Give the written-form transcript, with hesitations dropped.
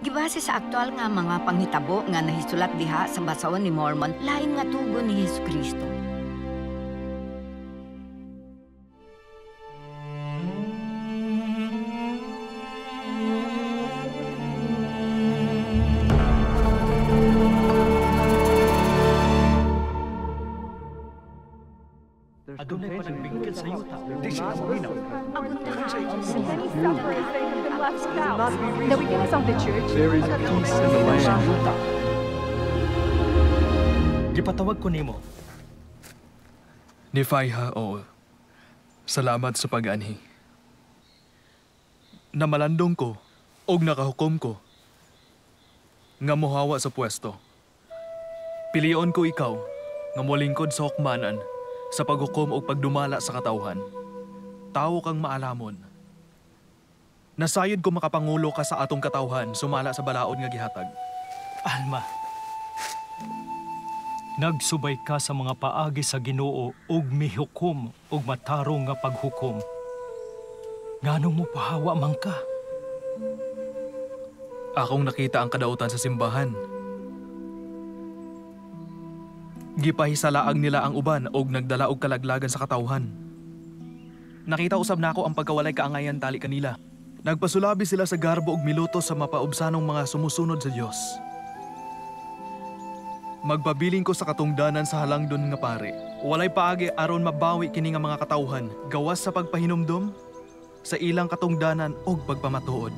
Gibase sa aktual nga mga panghitabo nga nahisulat diha sa basahon ni Mormon, lain nga tugon ni Hesukristo. Adunay pa nagbingkit sa yuta. Di siya maminaw. The wickedness of the church. There is peace in the land. Gipatawag ko nimo. Ni Faiha, oo. Salamat sa pag-anhi. Namalandong ko og nakahukom ko nga mohawa sa pwesto. Piliyon ko ikaw nga molingkod sa hukmanan sa paghukom o pagdumala sa katawhan. Tao kang maalamon. Nasayod ko makapangulo ka sa atong katawhan sumala sa balaod nga gihatag. Alma, nagsubay ka sa mga paagi sa Ginoo ug mihukom ug matarong nga paghukom. Nganong mo pahawa man ka? Akong nakita ang kadautan sa simbahan. Gipahisalaag nila ang uban og nagdala og kalaglagan sa katawhan. Nakita usab nako ang pagkawalay kaangayan tali kanila. Nagpasulabi sila sa garbo og minuto sa mapaubsanong mga sumusunod sa Dios. Magpabiling ko sa katungdanan sa halangdon nga pare. Walay paagi aron mabawi kini nga mga katawhan gawas sa pagpahinumdom sa ilang katungdanan og pagpamatuod.